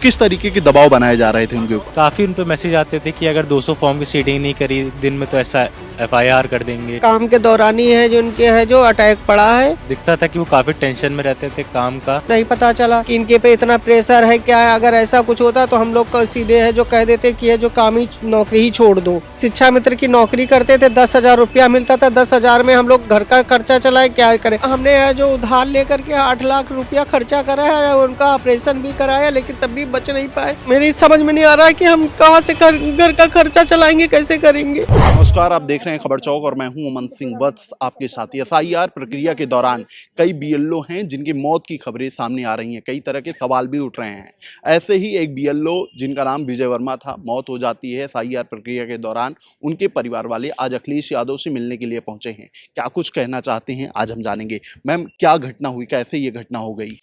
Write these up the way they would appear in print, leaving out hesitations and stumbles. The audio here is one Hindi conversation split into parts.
किस तरीके के दबाव बनाए जा रहे थे उनके ऊपर? काफ़ी उन पे मैसेज आते थे कि अगर 200 फॉर्म की सीटिंग नहीं करी दिन में तो ऐसा एफआईआर कर देंगे। काम के दौरान ही है जो उनके है जो अटैक पड़ा है। दिखता था कि वो काफ़ी टेंशन में रहते थे काम का। नहीं पता चला कि इनके पे इतना प्रेशर है क्या है। अगर ऐसा कुछ होता तो हम लोग सीधे है जो कह देते कि है जो काम ही नौकरी ही छोड़ दो। शिक्षा मित्र की नौकरी करते थे, 10,000 रुपया मिलता था। 10,000 में हम लोग घर का खर्चा चलाए, क्या करें। हमने है जो उधार लेकर के 8 लाख रुपया खर्चा करा है, उनका ऑपरेशन भी कराया, लेकिन तब भी बच नहीं पाए। मेरी समझ में नहीं आ रहा है कि हम कहाँ से घर का खर्चा चलाएंगे, कैसे करेंगे। नमस्कार, आप देख रहे हैं खबर चौक और मैं हूं अमन सिंह वत्स आपके साथ। एफआईआर प्रक्रिया के दौरान कई बीएलओ हैं जिनकी मौत की खबरें सामने आ रही हैं। कई तरह के सवाल भी उठ रहे हैं। ऐसे ही एक बीएलओ जिनका नाम विजय वर्मा था, मौत हो जाती है एफआईआर प्रक्रिया के दौरान। उनके परिवार वाले आज अखिलेश यादव से मिलने के लिए पहुंचे हैं। क्या कुछ कहना चाहते हैं आज हम जानेंगे। मैम, क्या घटना हुई, कैसे ये घटना हो गई?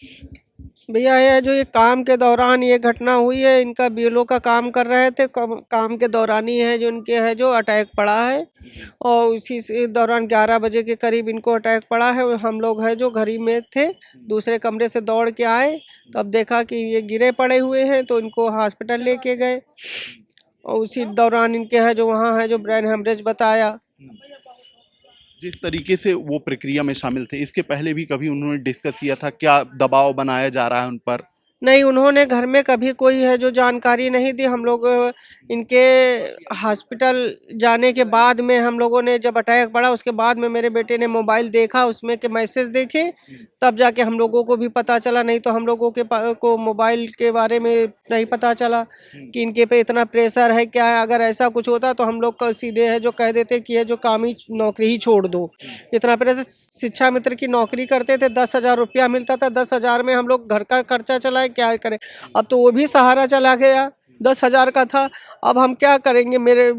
भैया ये जो ये काम के दौरान ये घटना हुई है, इनका बीएलओ का काम कर रहे थे। काम के दौरान ही है जो उनके है जो अटैक पड़ा है, और उसी से दौरान 11 बजे के करीब इनको अटैक पड़ा है। हम लोग है जो घर ही में थे, दूसरे कमरे से दौड़ के आए, तब देखा कि ये गिरे पड़े हुए हैं, तो इनको हॉस्पिटल लेके गए। और उसी दौरान इनके है जो वहाँ है जो ब्रेन हेमरेज बताया। जिस तरीके से वो प्रक्रिया में शामिल थे, इसके पहले भी कभी उन्होंने डिस्कस किया था? क्या दबाव बनाया जा रहा है उन पर? नहीं, उन्होंने घर में कभी कोई है जो जानकारी नहीं दी। हम लोग इनके हॉस्पिटल जाने के बाद में, हम लोगों ने जब अटैक पड़ा उसके बाद में मेरे बेटे ने मोबाइल देखा, उसमें के मैसेज देखे, तब जाके हम लोगों को भी पता चला। नहीं तो हम लोगों को मोबाइल के बारे में नहीं पता चला कि इनके पे इतना प्रेशर है क्या है। अगर ऐसा कुछ होता तो हम लोग सीधे है जो कह देते कि है जो काम ही नौकरी ही छोड़ दो। इतना प्रेशर। शिक्षा मित्र की नौकरी करते थे, 10,000 रुपया मिलता था। 10,000 में हम लोग घर का खर्चा चलाए, क्या करें। अब तो वो भी सहारा चला गया, 10,000 का था। अब हम क्या करेंगे। मेरी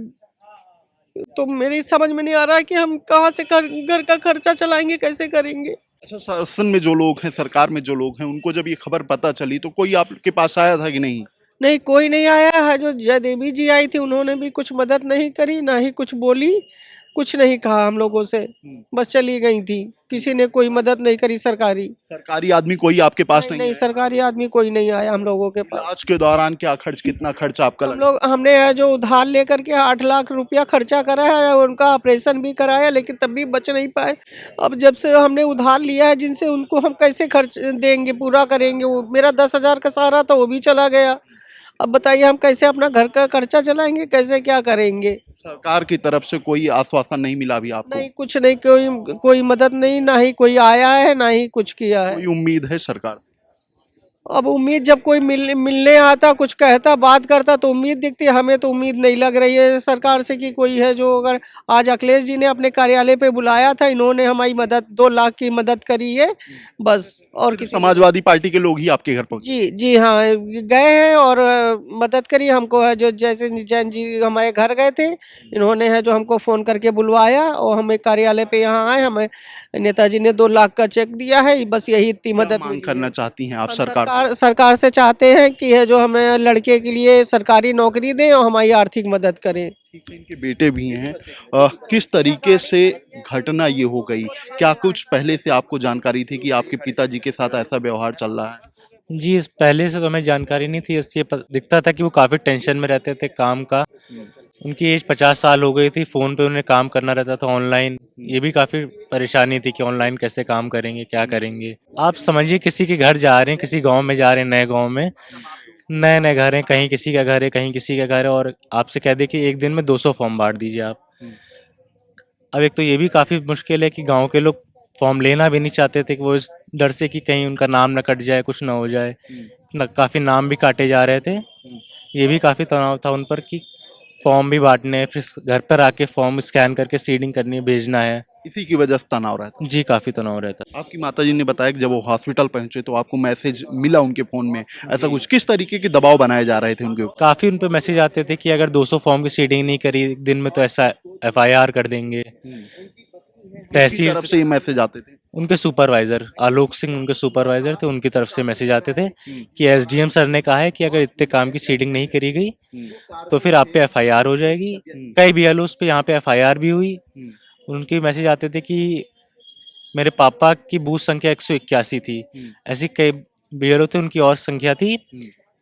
समझ में नहीं आ रहा है कि हम कहाँ से घर का खर्चा चलाएंगे, कैसे करेंगे। अच्छा, शासन में जो लोग हैं, सरकार में जो लोग हैं, उनको जब ये खबर पता चली तो कोई आपके पास आया था कि नहीं? नहीं, कोई नहीं आया है। जो जय देवी जी आई थी, उन्होंने भी कुछ मदद नहीं करी, ना ही कुछ बोली, कुछ नहीं कहा हम लोगों से, बस चली गई थी। किसी ने कोई मदद नहीं करी सरकारी आदमी कोई आपके पास नहीं नहीं, आया? सरकारी आदमी कोई नहीं आया हम लोगों के पास। इलाज के दौरान क्या खर्च, कितना खर्च आपका लगा? हमने है जो उधार लेकर के 8 लाख रुपया खर्चा करा है, उनका ऑपरेशन भी कराया, लेकिन तब भी बच नहीं पाए। अब जब से हमने उधार लिया है जिनसे, उनको हम कैसे खर्च देंगे, पूरा करेंगे। वो मेरा 10,000 का सहारा था, वो भी चला गया। अब बताइए हम कैसे अपना घर का खर्चा चलाएंगे, कैसे क्या करेंगे। सरकार की तरफ से कोई आश्वासन नहीं मिला अभी आपको? नहीं, कुछ नहीं, कोई मदद नहीं, ना ही कोई आया है, ना ही कुछ किया है। कोई उम्मीद है सरकार? अब उम्मीद, जब कोई मिलने आता, कुछ कहता, बात करता, तो उम्मीद दिखती है। हमें तो उम्मीद नहीं लग रही है सरकार से कि कोई है जो, अगर आज अखिलेश जी ने अपने कार्यालय पे बुलाया था, इन्होंने हमारी मदद 2 लाख की मदद करी है बस। और किसी समाजवादी पार्टी के लोग ही आपके घर पहुंचे? जी जी हाँ, गए हैं और मदद करी हमको है जो। जैसे जैन जी हमारे घर गए थे, इन्होंने है जो हमको फ़ोन करके बुलवाया, और हमें कार्यालय पे यहाँ आए। हमें नेताजी ने 2 लाख का चेक दिया है, बस यही इतनी मदद मांग मिली है। करना चाहती हैं आप हम सरकार? सरकार से चाहते हैं कि है जो हमें लड़के के लिए सरकारी नौकरी दें और हमारी आर्थिक मदद करें। ठीक है, इनके बेटे भी हैं। किस तरीके से घटना ये हो गई? क्या कुछ पहले से आपको जानकारी थी कि आपके पिताजी के साथ ऐसा व्यवहार चल रहा है? जी, इस पहले से तो हमें जानकारी नहीं थी। इससे दिखता था कि वो काफ़ी टेंशन में रहते थे काम का। उनकी एज 50 साल हो गई थी। फ़ोन पे उन्हें काम करना रहता था ऑनलाइन। ये भी काफ़ी परेशानी थी कि ऑनलाइन कैसे काम करेंगे, क्या करेंगे। आप समझिए किसी के घर जा रहे हैं, किसी गांव में जा रहे हैं, नए गांव में, नए नए घर हैं, कहीं किसी का घर है, कहीं किसी का घर है, और आपसे कह दे कि एक दिन में 200 फॉर्म बांट दीजिए आप। अब एक तो ये भी काफ़ी मुश्किल है कि गांव के लोग फॉर्म लेना भी नहीं चाहते थे कि वो इस डर से कि कहीं उनका नाम ना कट जाए, कुछ ना हो जाए। काफ़ी नाम भी काटे जा रहे थे। ये भी काफ़ी तनाव था उन पर कि फॉर्म भी बांटने हैं, फिर घर पर आके फॉर्म स्कैन करके सीडिंग करनी है, भेजना है। इसी की वजह से तनाव रहता जी, काफ़ी तनाव रहता है। है। आपकी माताजी ने बताया कि जब वो हॉस्पिटल पहुंचे तो आपको मैसेज मिला उनके फोन में, ऐसा कुछ? किस तरीके के दबाव बनाए जा रहे थे उनके ऊपर? काफ़ी उन पे मैसेज आते थे कि अगर 200 फॉर्म की सीडिंग नहीं करी दिन में तो ऐसा एफआईआर कर देंगे। किसकी तहसील तरफ से ये मैसेज आते थे? उनके सुपरवाइजर आलोक सिंह उनके सुपरवाइजर थे, उनकी तरफ से मैसेज आते थे कि एसडीएम सर ने कहा है कि अगर इतने काम की सीडिंग नहीं करी गई तो फिर आप पे एफआईआर हो जाएगी। कई बीएलओस पे यहाँ पे एफआईआर भी हुई। उनके मैसेज आते थे कि मेरे पापा की बूथ संख्या 181 थी। ऐसी कई बीएलओ थे, उनकी और संख्या थी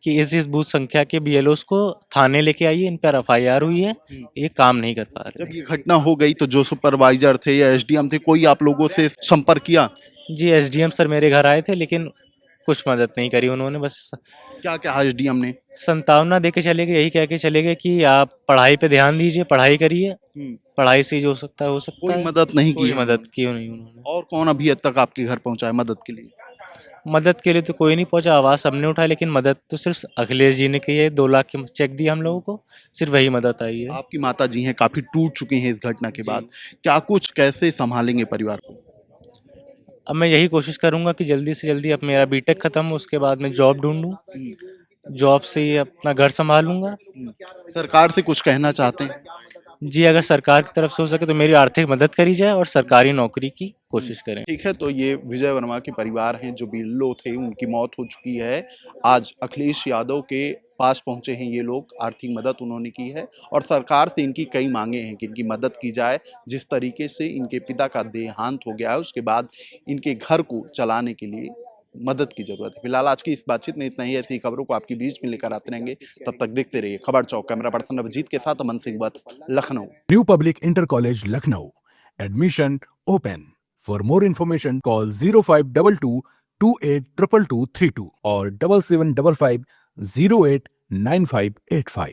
कि इस बूथ संख्या के बीएलओस को थाने लेके आइए, इन पर एफआईआर हुई है, ये काम नहीं कर पा रहे। जब ये घटना हो गई तो जो सुपरवाइजर थे या एसडीएम थे, कोई आप लोगों से संपर्क किया? जी एसडीएम सर मेरे घर आए थे, लेकिन कुछ मदद नहीं करी उन्होंने। बस क्या क्या एसडीएम ने? संतावना दे के चले गए, यही कह के चले गए कि आप पढ़ाई पे ध्यान दीजिए, पढ़ाई करिए, पढ़ाई से जो हो सकता है हो सकता कोई है। मदद नहीं की कोई है मदद की नहीं उन्होंने। और कौन अभी तक आपके घर पहुंचा है मदद के लिए? मदद के लिए तो कोई नहीं पहुंचा, आवाज सबने उठाई, लेकिन मदद तो सिर्फ अखिलेश जी ने की है। 2 लाख की चेक दिया हम लोगों को, सिर्फ वही मदद आई है। आपकी माता जी हैं, काफी टूट चुकी हैं इस घटना के बाद, क्या कुछ कैसे संभालेंगे परिवार को? अब मैं यही कोशिश करूंगा कि जल्दी से जल्दी अब मेरा बीटेक खत्म हो, उसके बाद मैं जॉब ढूंढूं, जॉब से ही अपना घर संभालूंगा। सरकार से कुछ कहना चाहते हैं? जी अगर सरकार की तरफ से हो सके तो मेरी आर्थिक मदद करी जाए और सरकारी नौकरी की कोशिश करें। ठीक है, तो ये विजय वर्मा के परिवार हैं जो बीएलओ थे, उनकी मौत हो चुकी है। आज अखिलेश यादव के पास पहुंचे हैं ये लोग, आर्थिक मदद उन्होंने की है और सरकार से इनकी कई मांगे हैं कि इनकी मदद की जाए। जिस तरीके से इनके पिता का देहांत हो गया है, उसके बाद इनके घर को चलाने के लिए मदद की जरूरत है। फिलहाल आज की इस बातचीत में इतना ही। ऐसी खबरों को आपके बीच में लेकर आते रहेंगे, तब तक देखते रहिए खबर चौक। कैमरा पर्सन अभिजीत के साथ Aman Singh Vats, Lucknow. New public inter college Lucknow, admission open. For more information call 0522 282232 और 7755 089585।